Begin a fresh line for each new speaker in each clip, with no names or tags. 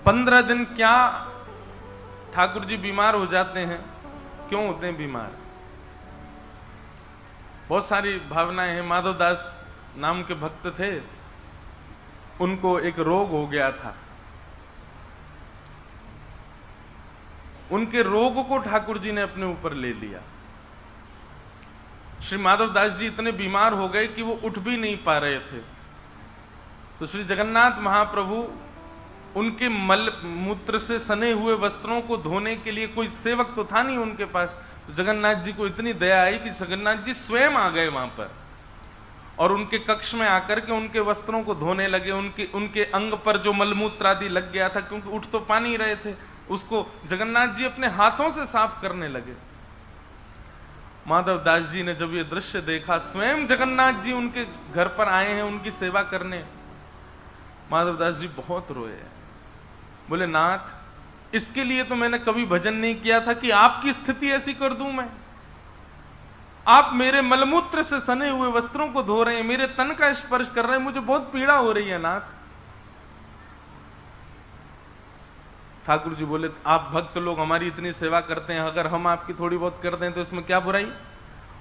15 दिन क्या ठाकुर जी बीमार हो जाते हैं? क्यों होते हैं बीमार? बहुत सारी भावनाएं हैं। माधवदास नाम के भक्त थे, उनको एक रोग हो गया था। उनके रोग को ठाकुर जी ने अपने ऊपर ले लिया। श्री माधवदास जी इतने बीमार हो गए कि वो उठ भी नहीं पा रहे थे। तो श्री जगन्नाथ महाप्रभु उनके मल मूत्र से सने हुए वस्त्रों को धोने के लिए, कोई सेवक तो था नहीं उनके पास, तो जगन्नाथ जी को इतनी दया आई कि जगन्नाथ जी स्वयं आ गए वहां पर और उनके कक्ष में आकर के उनके वस्त्रों को धोने लगे। उनके अंग पर जो मलमूत्र आदि लग गया था, क्योंकि उठ तो पा नहीं रहे थे, उसको जगन्नाथ जी अपने हाथों से साफ करने लगे। माधवदास जी ने जब ये दृश्य देखा, स्वयं जगन्नाथ जी उनके घर पर आए हैं उनकी सेवा करने, माधवदास जी बहुत रोए। बोले, नाथ, इसके लिए तो मैंने कभी भजन नहीं किया था कि आपकी स्थिति ऐसी कर दूं मैं। आप मेरे मलमूत्र से सने हुए वस्त्रों को धो रहे हैं, मेरे तन का स्पर्श कर रहे हैं, मुझे बहुत पीड़ा हो रही है नाथ। ठाकुर जी बोले, आप भक्त लोग हमारी इतनी सेवा करते हैं, अगर हम आपकी थोड़ी बहुत कर दें तो इसमें क्या बुराई?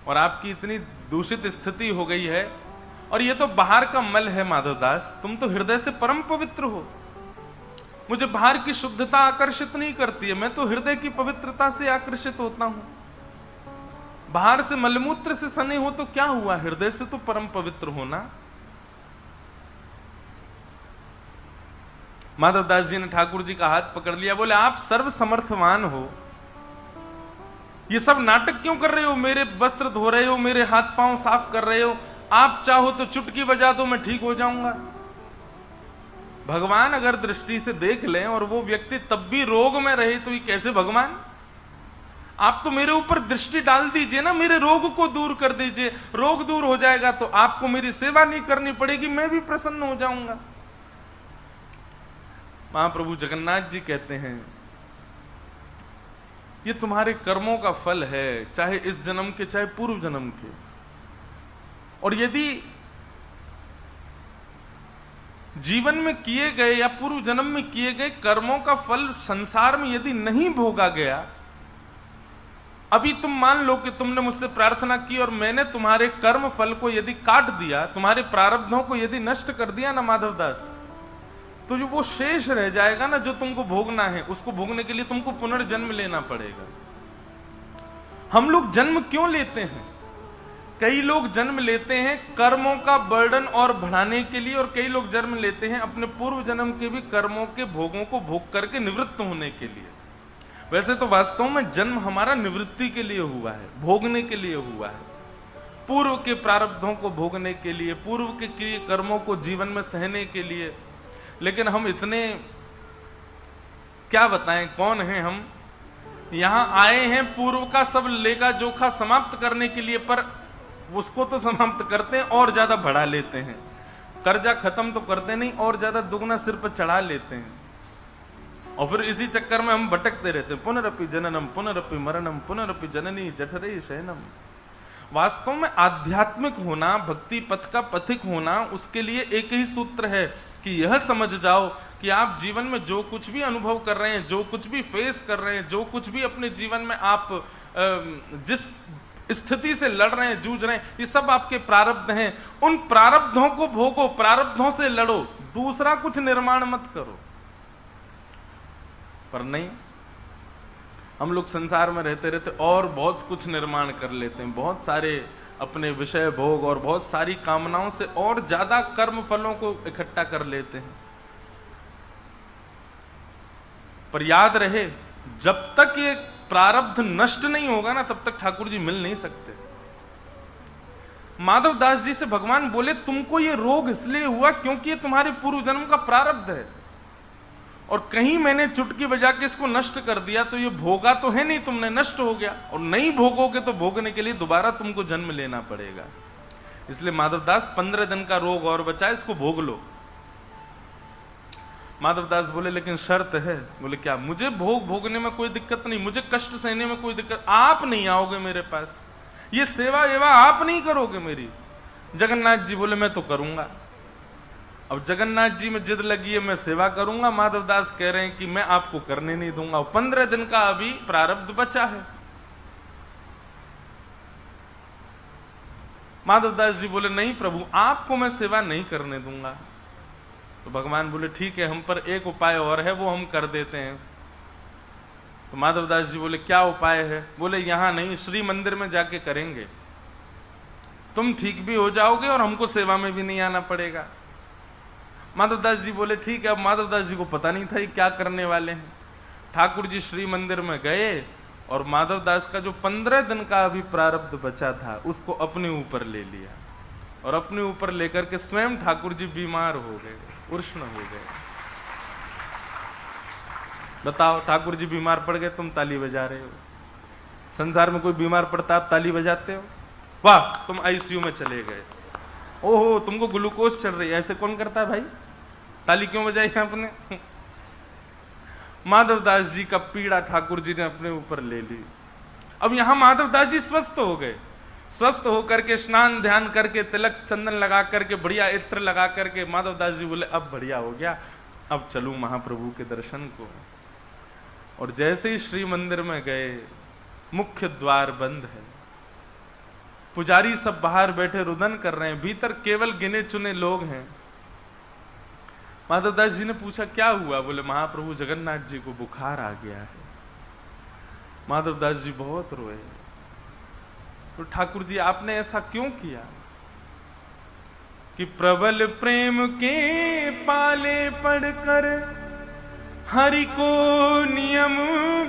और आपकी इतनी दूषित स्थिति हो गई है, और ये तो बाहर का मल है माधवदास, तुम तो हृदय से परम पवित्र हो। मुझे बाहर की शुद्धता आकर्षित नहीं करती है, मैं तो हृदय की पवित्रता से आकर्षित होता हूं। बाहर से मलमूत्र से सने हो तो क्या हुआ, हृदय से तो परम पवित्र होना। माधवदास जी ने ठाकुर जी का हाथ पकड़ लिया। बोले, आप सर्व समर्थवान हो, ये सब नाटक क्यों कर रहे हो? मेरे वस्त्र धो रहे हो, मेरे हाथ पांव साफ कर रहे हो, आप चाहो तो चुटकी बजा दो, मैं ठीक हो जाऊंगा। भगवान अगर दृष्टि से देख लें और वो व्यक्ति तब भी रोग में रहे तो ये कैसे भगवान? आप तो मेरे ऊपर दृष्टि डाल दीजिए ना, मेरे रोग को दूर कर दीजिए। रोग दूर हो जाएगा तो आपको मेरी सेवा नहीं करनी पड़ेगी, मैं भी प्रसन्न हो जाऊंगा। महाप्रभु जगन्नाथ जी कहते हैं, ये तुम्हारे कर्मों का फल है, चाहे इस जन्म के चाहे पूर्व जन्म के। और यदि जीवन में किए गए या पूर्व जन्म में किए गए कर्मों का फल संसार में यदि नहीं भोगा गया, अभी तुम मान लो कि तुमने मुझसे प्रार्थना की और मैंने तुम्हारे कर्म फल को यदि काट दिया, तुम्हारे प्रारब्धों को यदि नष्ट कर दिया ना माधवदास, तो जो वो शेष रह जाएगा ना, जो तुमको भोगना है, उसको भोगने के लिए तुमको पुनर्जन्म लेना पड़ेगा। हम लोग जन्म क्यों लेते हैं? कई लोग जन्म लेते हैं कर्मों का बर्डन और बढ़ाने के लिए, और कई लोग जन्म लेते हैं अपने पूर्व जन्म के भी कर्मों के भोगों को भोग करके निवृत्त होने के लिए। वैसे तो वास्तव में जन्म हमारा निवृत्ति के लिए हुआ है, भोगने के लिए हुआ है, पूर्व के प्रारब्धों को भोगने के लिए, पूर्व के किए कर्मों को जीवन में सहने के लिए। लेकिन हम इतने क्या बताएं, कौन हैं हम? यहां आए हैं पूर्व का सब लेखा जोखा समाप्त करने के लिए, पर उसको तो समाप्त करते हैं और ज्यादा बढ़ा लेते हैं। कर्जा खत्म तो करते नहीं, और ज्यादा दुगना सिर पर चढ़ा लेते हैं, और फिर इसी चक्कर में हम भटकते रहते हैं। पुनरपि जननम पुनरपि मरणम पुनरपि जननी जठरे शयनम। वास्तव में आध्यात्मिक होना, भक्ति पथ का पथिक होना, उसके लिए एक ही सूत्र है कि यह समझ जाओ कि आप जीवन में जो कुछ भी अनुभव कर रहे हैं, जो कुछ भी फेस कर रहे हैं, जो कुछ भी अपने जीवन में आप जिस स्थिति से लड़ रहे हैं, जूझ रहे हैं, ये सब आपके प्रारब्ध हैं। उन प्रारब्धों को भोगो, प्रारब्धों से लड़ो, दूसरा कुछ निर्माण मत करो। पर नहीं, हम लोग संसार में रहते रहते और बहुत कुछ निर्माण कर लेते हैं, बहुत सारे अपने विषय भोग और बहुत सारी कामनाओं से और ज्यादा कर्म फलों को इकट्ठा कर लेते हैं। पर याद रहे, जब तक ये प्रारब्ध नष्ट नहीं होगा ना, तब तक ठाकुर जी मिल नहीं सकते। माधवदास जी से भगवान बोले, तुमको ये रोग इसलिए हुआ क्योंकि ये तुम्हारे पूर्व जन्म का प्रारब्ध है, और कहीं मैंने चुटकी बजा के इसको नष्ट कर दिया तो ये भोगा तो है नहीं तुमने, नष्ट हो गया। और नहीं भोगोगे तो भोगने के लिए दोबारा तुमको जन्म लेना पड़ेगा। इसलिए माधवदास 15 दिन का रोग और बचा, इसको भोग लो। माधवदास बोले, लेकिन शर्त है। बोले, क्या? मुझे भोगने में कोई दिक्कत नहीं, मुझे कष्ट सहने में कोई दिक्कत, आप नहीं आओगे मेरे पास, ये सेवा एवा आप नहीं करोगे मेरी। जगन्नाथ जी बोले, मैं तो करूंगा। अब जगन्नाथ जी में जिद लगी है मैं सेवा करूंगा, माधवदास कह रहे हैं कि मैं आपको करने नहीं दूंगा, 15 दिन का अभी प्रारब्ध बचा है। माधवदास जी बोले नहीं प्रभु, आपको मैं सेवा नहीं करने दूंगा। तो भगवान बोले ठीक है, हम पर एक उपाय और है, वो हम कर देते हैं। तो माधवदास जी बोले क्या उपाय है? बोले यहां नहीं, श्री मंदिर में जाके करेंगे, तुम ठीक भी हो जाओगे और हमको सेवा में भी नहीं आना पड़ेगा। माधवदास जी बोले ठीक है। अब माधवदास जी को पता नहीं था ये क्या करने वाले हैं। ठाकुर जी श्री मंदिर में गए और माधवदास का जो 15 दिन का अभी प्रारब्ध बचा था उसको अपने ऊपर ले लिया, और अपने ऊपर लेकर के स्वयं ठाकुर जी बीमार हो गए, उष्ण हो गए। बताओ, ठाकुर जी बीमार पड़ गए, तुम ताली बजा रहे हो। संसार में कोई बीमार पड़ता आप ताली बजाते हो? वाह, तुम आईसीयू में चले गए, ओहो तुमको ग्लूकोज चढ़ रही है, ऐसे कौन करता है भाई? ताली क्यों बजाई आपने? माधवदास जी का पीड़ा ठाकुर जी ने अपने ऊपर ले ली। अब यहां माधवदास जी स्वस्थ हो गए, स्वस्थ होकर के स्नान ध्यान करके तिलक चंदन लगा करके बढ़िया इत्र लगा करके माधवदास जी बोले अब बढ़िया हो गया, अब चलूं महाप्रभु के दर्शन को। और जैसे ही श्री मंदिर में गए, मुख्य द्वार बंद है, पुजारी सब बाहर बैठे रुदन कर रहे हैं, भीतर केवल गिने चुने लोग हैं। माधवदास जी ने पूछा क्या हुआ? बोले महाप्रभु जगन्नाथ जी को बुखार आ गया है। माधवदास जी बहुत रोए। तो ठाकुर जी आपने ऐसा क्यों किया? कि प्रबल प्रेम के पाले पड़कर हरि को नियम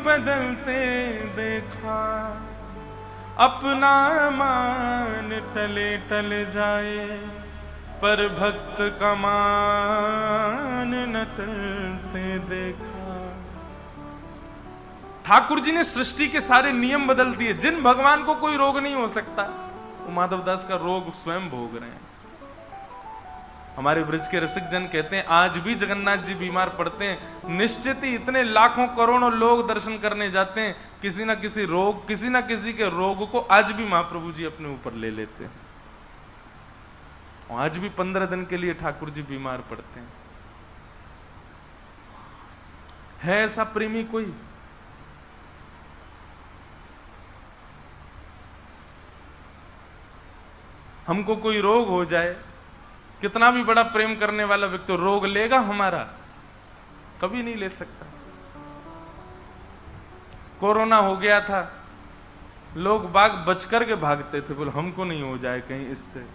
बदलते देखा, अपना मान टले टल जाए पर भक्त का मान न टलते देखा। ठाकुर जी ने सृष्टि के सारे नियम बदल दिए। जिन भगवान को कोई रोग नहीं हो सकता, वो माधवदास का रोग स्वयं भोग रहे हैं। हमारे ब्रज के रसिक जन कहते हैं आज भी जगन्नाथ जी बीमार पड़ते हैं, निश्चित ही इतने लाखों करोड़ों लोग दर्शन करने जाते हैं, किसी ना किसी रोग, किसी ना किसी के रोग को आज भी महाप्रभु जी अपने ऊपर ले लेते हैं। आज भी 15 दिन के लिए ठाकुर जी बीमार पड़ते हैं। है ऐसा प्रेमी कोई? हमको कोई रोग हो जाए, कितना भी बड़ा प्रेम करने वाला व्यक्ति रोग लेगा हमारा? कभी नहीं ले सकता। कोरोना हो गया था, लोग बाग बच करके भागते थे, बोले हमको नहीं हो जाए कहीं इससे।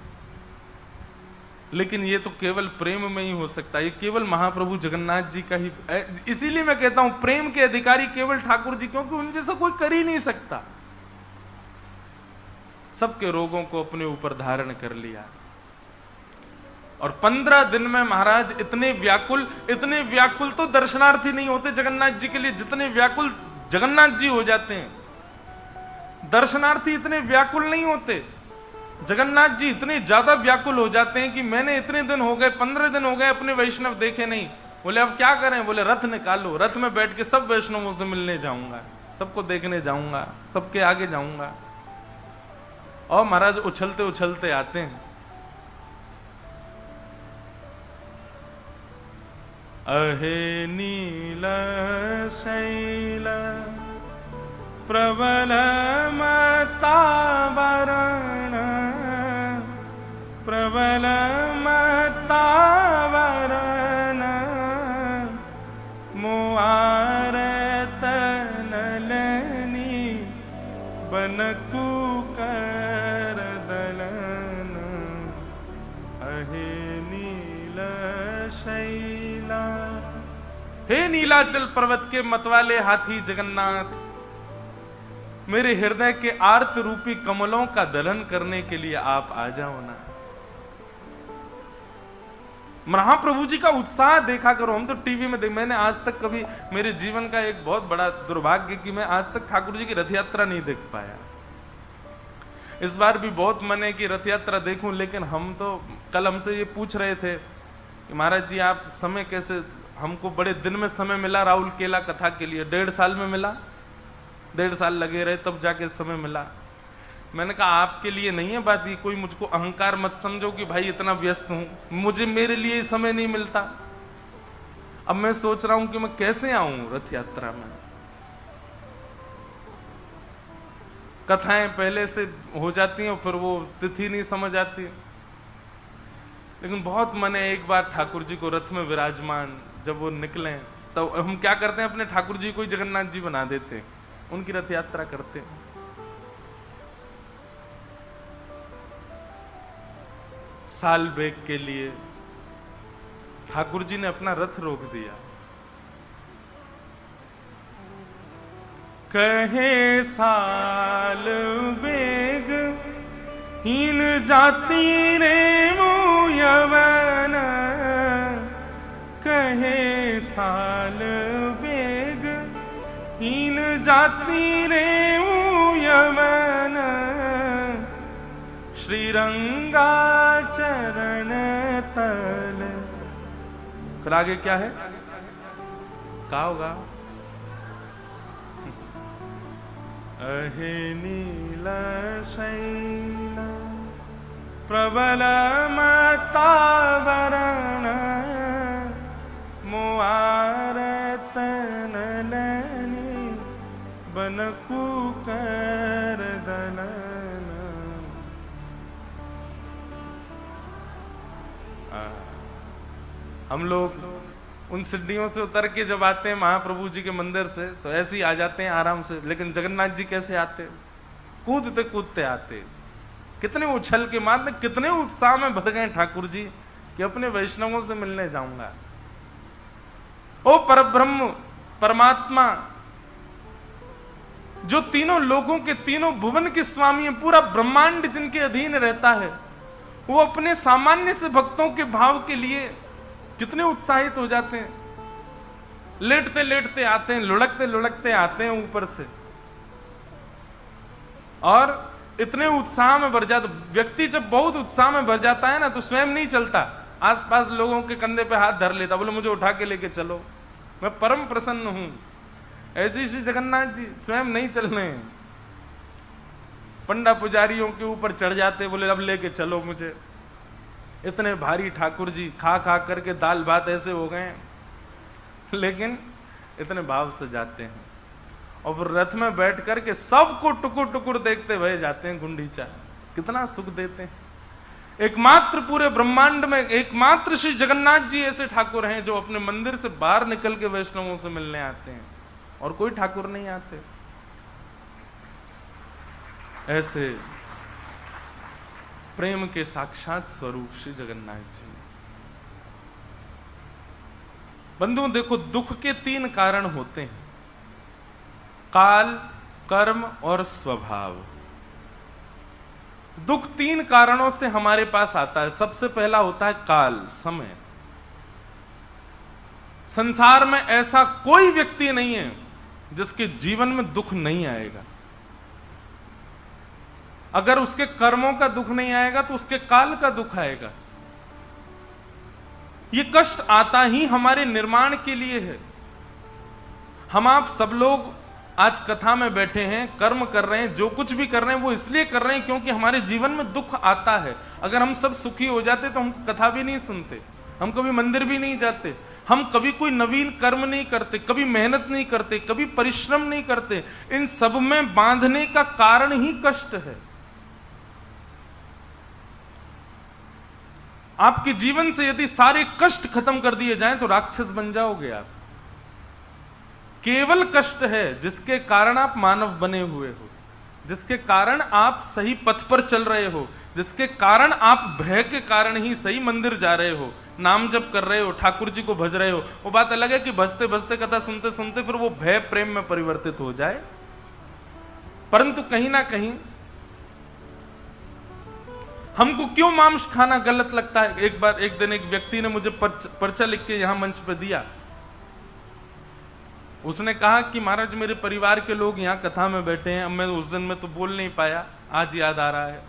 लेकिन ये तो केवल प्रेम में ही हो सकता है, ये केवल महाप्रभु जगन्नाथ जी का ही। इसीलिए मैं कहता हूं प्रेम के अधिकारी केवल ठाकुर जी, क्योंकि उन जैसा कोई कर ही नहीं सकता। सबके रोगों को अपने ऊपर धारण कर लिया। और 15 दिन में महाराज इतने व्याकुल तो दर्शनार्थी नहीं होते जगन्नाथ जी के लिए, जितने व्याकुल जगन्नाथ जी हो जाते हैं। दर्शनार्थी इतने व्याकुल नहीं होते, जगन्नाथ जी इतने ज्यादा व्याकुल हो जाते हैं कि मैंने इतने दिन हो गए, 15 दिन हो गए अपने वैष्णव देखे नहीं। बोले अब क्या करें? बोले रथ निकालो, रथ में बैठ के सब वैष्णवों से मिलने जाऊंगा, सबको देखने जाऊंगा, सबके आगे जाऊंगा। और महाराज उछलते उछलते आते हैं। अहे नील शैल प्रबल मतावरण, प्रबल मतावरण, मुआरत नलनी बनकु कर दलन। अहे नील शैला, हे नीलाचल पर्वत के मतवाले हाथी जगन्नाथ, मेरे हृदय के आर्त रूपी कमलों का दलन करने के लिए आप आ जाओ ना। महाप्रभु जी का उत्साह देखा करो। हम तो टीवी में मैंने आज तक कभी, मेरे जीवन का एक बहुत बड़ा दुर्भाग्य कि मैं आज तक ठाकुर जी की रथ यात्रा नहीं देख पाया। इस बार भी बहुत मन है कि रथ यात्रा देखूं, लेकिन हम तो कल हमसे ये पूछ रहे थे कि महाराज जी आप समय कैसे, हमको बड़े दिन में समय मिला राहुल केला कथा के लिए, 1.5 साल में मिला, 1.5 साल लगे रहे तब जाके समय मिला। मैंने कहा आपके लिए नहीं है बात, ये कोई मुझको अहंकार मत समझो कि भाई इतना व्यस्त हूं, मुझे मेरे लिए समय नहीं मिलता। अब मैं सोच रहा हूं कि मैं कैसे आऊं रथ यात्रा में। कथाएं पहले से हो जाती हैं और फिर वो तिथि नहीं समझ आती। लेकिन बहुत मन है एक बार ठाकुर जी को रथ में विराजमान, जब वो निकले तो हम क्या करते हैं, अपने ठाकुर जी को ही जगन्नाथ जी बना देते हैं, उनकी रथ यात्रा करते हैं। साल बेग के लिए ठाकुर जी ने अपना रथ रोक दिया। कहे साल बेग हीन जाति रे यवन, कहे साल बेग हीन जाति रे यवन, श्रीरंगा चरण तल। फिर आगे क्या है, क्या होगा, अहे नील शैल प्रबल मतावरण, मुआरत नलनी बनकु कर दलन। हम लोग उन सीढ़ियों से उतर के जब आते हैं महाप्रभु जी के मंदिर से तो ऐसे ही आ जाते हैं आराम से, लेकिन जगन्नाथ जी कैसे आते, कूदते कूदते आते। कितने उछल के मारते, कितने उत्साह में भर गए ठाकुर जी कि अपने वैष्णवों से मिलने जाऊंगा। ओ परब्रह्म परमात्मा जो तीनों लोगों के, तीनों भुवन के स्वामी है, पूरा ब्रह्मांड जिनके अधीन रहता है, वो अपने सामान्य से भक्तों के भाव के लिए कितने उत्साहित हो जाते हैं। लेटते लेटते आते हैं, लुढ़कते लुढ़कते आते हैं ऊपर से, और इतने उत्साह में भर जाते। व्यक्ति जब बहुत उत्साह में भर जाता है ना तो स्वयं नहीं चलता, आसपास लोगों के कंधे पे हाथ धर लेता, बोले मुझे उठा के लेके चलो, मैं परम प्रसन्न हूं। ऐसे श्री जगन्नाथ जी स्वयं नहीं चल रहे हैं, पंडा पुजारियों के ऊपर चढ़ जाते, बोले अब लेके चलो मुझे। इतने भारी ठाकुर जी खा खा करके दाल भात ऐसे हो गए, लेकिन इतने भाव से जाते हैं और फिर रथ में बैठ करके सबको टुकुर टुकुर देखते हुए जाते हैं। गुंडीचा कितना सुख देते हैं। एकमात्र पूरे ब्रह्मांड में एकमात्र श्री जगन्नाथ जी ऐसे ठाकुर हैं जो अपने मंदिर से बाहर निकल के वैष्णवों से मिलने आते हैं, और कोई ठाकुर नहीं आते। ऐसे प्रेम के साक्षात स्वरूप श्री जगन्नाथ जी। बंधुओं देखो, दुख के 3 कारण होते हैं, काल, कर्म और स्वभाव। दुख 3 कारणों से हमारे पास आता है। सबसे पहला होता है काल, समय। संसार में ऐसा कोई व्यक्ति नहीं है जिसके जीवन में दुख नहीं आएगा। अगर उसके कर्मों का दुख नहीं आएगा तो उसके काल का दुख आएगा। ये कष्ट आता ही हमारे निर्माण के लिए है। हम आप सब लोग आज कथा में बैठे हैं, कर्म कर रहे हैं, जो कुछ भी कर रहे हैं वो इसलिए कर रहे हैं क्योंकि हमारे जीवन में दुख आता है। अगर हम सब सुखी हो जाते तो हम कथा भी नहीं सुनते, हम कभी मंदिर भी नहीं जाते, हम कभी कोई नवीन कर्म नहीं करते, कभी मेहनत नहीं करते, कभी परिश्रम नहीं करते। इन सब में बांधने का कारण ही कष्ट है। आपके जीवन से यदि सारे कष्ट खत्म कर दिए जाएं तो राक्षस बन जाओगे आप। केवल कष्ट है जिसके कारण आप मानव बने हुए हो, जिसके कारण आप सही पथ पर चल रहे हो, जिसके कारण आप भय के कारण ही सही मंदिर जा रहे हो, नाम जप कर रहे हो, ठाकुर जी को भज रहे हो। वो बात अलग है कि भजते भजते कथा सुनते सुनते फिर वो भय प्रेम में परिवर्तित हो जाए। परंतु कहीं ना कहीं हमको क्यों मांस खाना गलत लगता है। एक दिन एक व्यक्ति ने मुझे पर्चा लिख के यहां मंच पर दिया। उसने कहा कि महाराज मेरे परिवार के लोग यहां कथा में बैठे हैं, अब मैं उस दिन में तो बोल नहीं पाया, आज याद आ रहा है।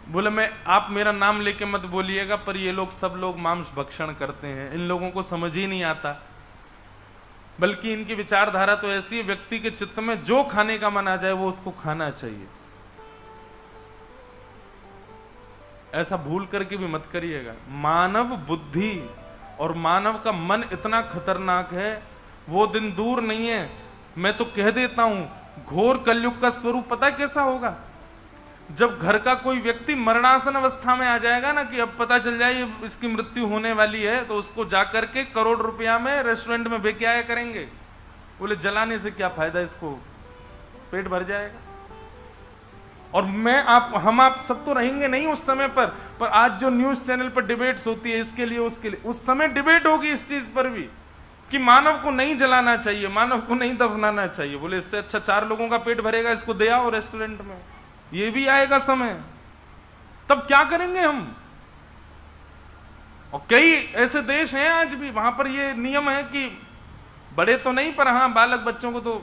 बोले मैं आप मेरा नाम लेके मत बोलिएगा, पर ये लोग सब लोग मांस भक्षण करते हैं, इन लोगों को समझ ही नहीं आता, बल्कि इनकी विचारधारा तो ऐसी है व्यक्ति के चित्त में जो खाने का मन आ जाए वो उसको खाना चाहिए। ऐसा भूल करके भी मत करिएगा। मानव बुद्धि और मानव का मन इतना खतरनाक है, वो दिन दूर नहीं है। मैं तो कह देता हूं, घोर कलयुग का स्वरूप पता है कैसा होगा? जब घर का कोई व्यक्ति मरणासन अवस्था में आ जाएगा ना, कि अब पता चल जाए इसकी मृत्यु होने वाली है, तो उसको जाकर के करोड़ रुपया में रेस्टोरेंट में बेच आया करेंगे। बोले जलाने से क्या फायदा, इसको पेट भर जाएगा। और हम आप सब तो रहेंगे नहीं उस समय पर आज जो न्यूज चैनल पर डिबेट्स होती है इसके लिए उसके लिए, उस समय डिबेट होगी इस चीज पर भी कि मानव को नहीं जलाना चाहिए, मानव को नहीं दफनाना चाहिए। बोले इससे अच्छा 4 लोगों का पेट भरेगा, इसको दे आओ रेस्टोरेंट में। ये भी आएगा समय, तब क्या करेंगे हम? और कई ऐसे देश हैं आज भी, वहां पर ये नियम है कि बड़े तो नहीं, पर हाँ बालक बच्चों को तो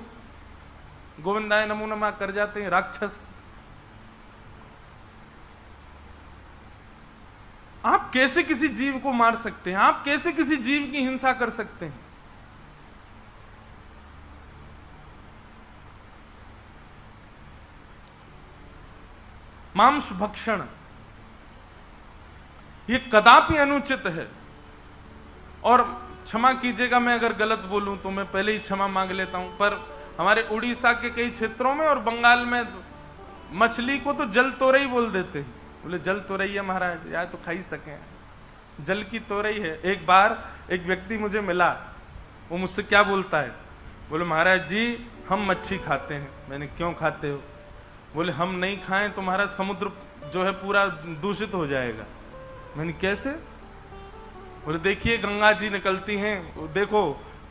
गोविंदाय नमो नमः कर जाते हैं राक्षस। आप कैसे किसी जीव को मार सकते हैं? आप कैसे किसी जीव की हिंसा कर सकते हैं? मांस भक्षण ये कदापि अनुचित है। और क्षमा कीजिएगा मैं अगर गलत बोलूं तो मैं पहले ही क्षमा मांग लेता हूं, पर हमारे उड़ीसा के कई क्षेत्रों में और बंगाल में मछली को तो जल तोरई बोल देते हैं। बोले जल तोरई है महाराज, यार तो खा ही सके, जल की तोरई है। एक बार एक व्यक्ति मुझे मिला, वो मुझसे क्या बोलता है, बोले महाराज जी हम मच्छी खाते हैं। मैंने क्यों खाते हो? बोले हम नहीं खाएं तो हमारा समुद्र जो है पूरा दूषित हो जाएगा। मैंने कैसे? बोले देखिए गंगा जी निकलती हैं, देखो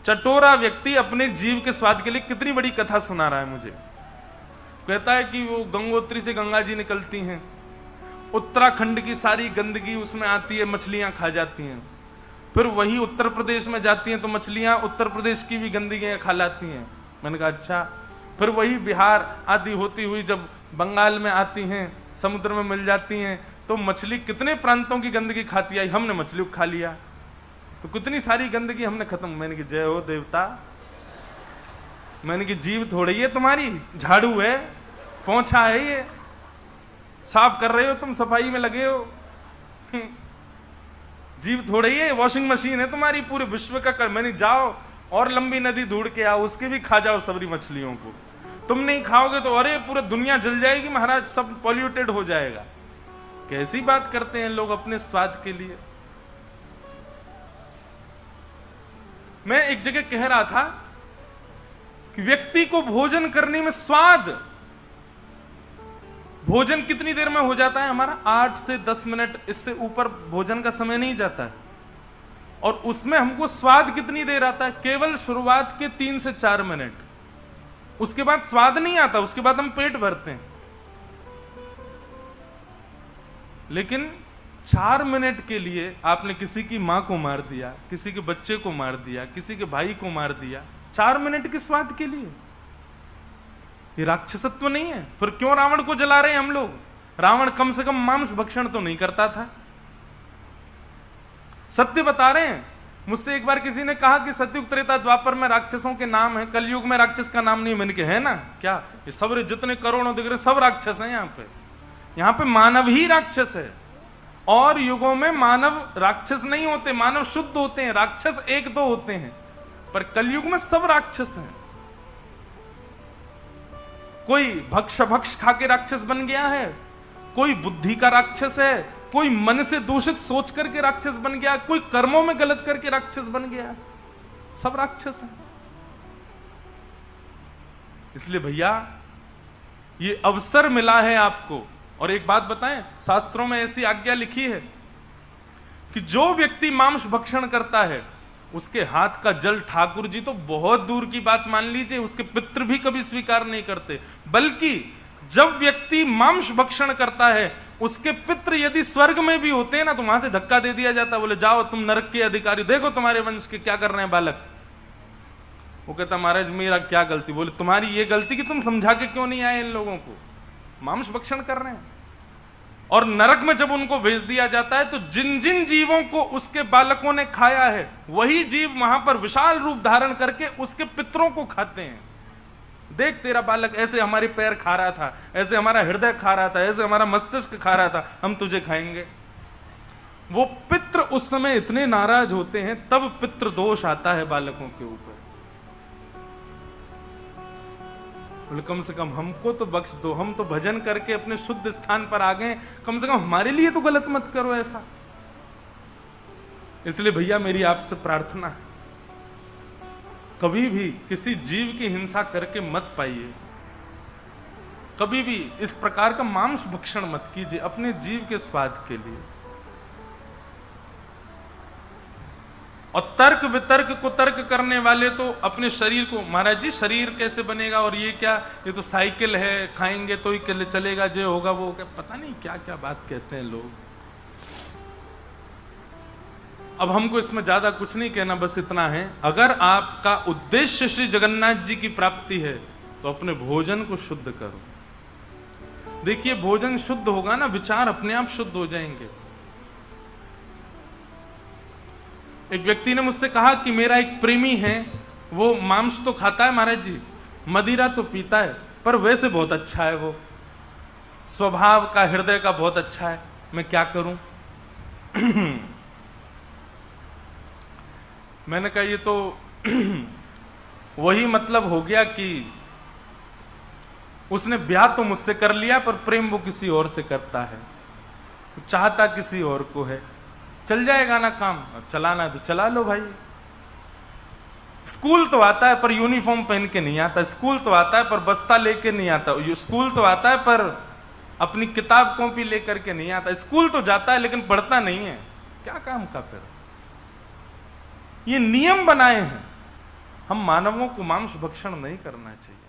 चटोरा व्यक्ति अपने जीव के स्वाद के लिए कितनी बड़ी कथा सुना रहा है मुझे। कहता है कि वो गंगोत्री से गंगा जी निकलती हैं, उत्तराखंड की सारी गंदगी उसमें आती है, मछलियां खा जाती हैं। फिर वही उत्तर प्रदेश में जाती हैं तो मछलियां उत्तर प्रदेश की भी गंदगी खा लाती हैं। मैंने कहा अच्छा। फिर वही बिहार आदि होती हुई जब बंगाल में आती हैं, समुद्र में मिल जाती हैं, तो मछली कितने प्रांतों की गंदगी खाती आई, हमने मछली को खा लिया, तो कितनी सारी गंदगी हमने खत्म। मैंने कि जय हो देवता। मैंने कि जीव थोड़ी है तुम्हारी, झाड़ू है, पोंछा है, ये साफ कर रहे हो तुम, सफाई में लगे हो। जीव थोड़ी है, वॉशिंग मशीन है तुम्हारी, पूरे विश्व का कर। मैंने जाओ और लंबी नदी ढूंढ के आओ, उसके भी खा जाओ सबरी मछलियों को। तुम नहीं खाओगे तो अरे पूरा दुनिया जल जाएगी महाराज, सब पॉल्यूटेड हो जाएगा। कैसी बात करते हैं लोग अपने स्वाद के लिए। मैं एक जगह कह रहा था कि व्यक्ति को भोजन करने में स्वाद, भोजन कितनी देर में हो जाता है हमारा? 8 से 10 मिनट, इससे ऊपर भोजन का समय नहीं जाता है। और उसमें हमको स्वाद कितनी देर आता है? केवल शुरुआत के 3 से 4 मिनट, उसके बाद स्वाद नहीं आता, उसके बाद हम पेट भरते हैं। लेकिन 4 मिनट के लिए आपने किसी की मां को मार दिया, किसी के बच्चे को मार दिया, किसी के भाई को मार दिया, 4 मिनट के स्वाद के लिए। ये राक्षसत्व नहीं है? फिर क्यों रावण को जला रहे हैं हम लोग? रावण कम से कम मांस भक्षण तो नहीं करता था। सत्य बता रहे हैं। मुझसे एक बार किसी ने कहा कि सतयुग त्रेता द्वापर में राक्षसों के नाम है, कलयुग में राक्षस का नाम नहीं। मैंने कहा है ना, क्या ये सब जितने करोड़ों दिख रहे सब राक्षस हैं यहाँ पे मानव ही राक्षस है। और युगों में मानव राक्षस नहीं होते, मानव शुद्ध होते हैं, राक्षस 1-2 होते हैं, पर कलयुग में सब राक्षस हैं। कोई भक्ष खा के राक्षस बन गया है, कोई बुद्धि का राक्षस है, कोई मन से दूषित सोच करके राक्षस बन गया, कोई कर्मों में गलत करके राक्षस बन गया, सब राक्षस हैं। इसलिए भैया ये अवसर मिला है आपको। और एक बात बताएं, शास्त्रों में ऐसी आज्ञा लिखी है कि जो व्यक्ति मांस भक्षण करता है उसके हाथ का जल ठाकुर जी तो बहुत दूर की बात मान लीजिए, उसके पितृ भी कभी स्वीकार नहीं करते। बल्कि जब व्यक्ति मांस भक्षण करता है उसके पितृ यदि स्वर्ग में भी होते हैं ना, तो वहां से धक्का दे दिया जाता, बोले जाओ तुम नरक के अधिकारी, देखो तुम्हारे वंश के क्या कर रहे हैं बालक। वो कहता महाराज मेरा क्या गलती? बोले तुम्हारी ये गलती कि तुम समझा के क्यों नहीं आए इन लोगों को, मांस भक्षण कर रहे हैं। और नरक में जब उनको भेज दिया जाता है तो जिन जिन जीवों को उसके बालकों ने खाया है वही जीव वहां पर विशाल रूप धारण करके उसके पितरों को खाते हैं। देख तेरा बालक ऐसे हमारे पैर खा रहा था, ऐसे हमारा हृदय खा रहा था, ऐसे हमारा मस्तिष्क खा रहा था, हम तुझे खाएंगे। वो पितृ उस समय इतने नाराज होते हैं, तब पितृ दोष आता है बालकों के ऊपर। बोले कम से कम हमको तो बख्श दो, हम तो भजन करके अपने शुद्ध स्थान पर आ गए, कम से कम हमारे लिए तो गलत मत करो ऐसा। इसलिए भैया मेरी आपसे प्रार्थना है, कभी भी किसी जीव की हिंसा करके मत पाइए, कभी भी इस प्रकार का मांस भक्षण मत कीजिए अपने जीव के स्वाद के लिए। और तर्क वितर्क को तर्क करने वाले तो अपने शरीर को, महाराज जी शरीर कैसे बनेगा और ये क्या, ये तो साइकिल है, खाएंगे तो ही चलेगा, जो होगा वो होगा, पता नहीं क्या क्या बात कहते हैं लोग। अब हमको इसमें ज्यादा कुछ नहीं कहना, बस इतना है, अगर आपका उद्देश्य श्री जगन्नाथ जी की प्राप्ति है तो अपने भोजन को शुद्ध करो। देखिए भोजन शुद्ध होगा ना, विचार अपने आप शुद्ध हो जाएंगे। एक व्यक्ति ने मुझसे कहा कि मेरा एक प्रेमी है, वो मांस तो खाता है महाराज जी, मदिरा तो पीता है, पर वैसे बहुत अच्छा है, वो स्वभाव का हृदय का बहुत अच्छा है, मैं क्या करूं? मैंने कहा ये तो वही मतलब हो गया कि उसने ब्याह तो मुझसे कर लिया पर प्रेम वो किसी और से करता है, चाहता किसी और को है। चल जाएगा ना काम, चलाना है तो चला लो भाई। स्कूल तो आता है पर यूनिफॉर्म पहन के नहीं आता, स्कूल तो आता है पर बस्ता लेके नहीं आता, स्कूल तो आता है पर अपनी किताब कॉपी लेकर के नहीं आता, स्कूल तो जाता है लेकिन पढ़ता नहीं है, क्या काम का फिर? ये नियम बनाए हैं, हम मानवों को मांस भक्षण नहीं करना चाहिए।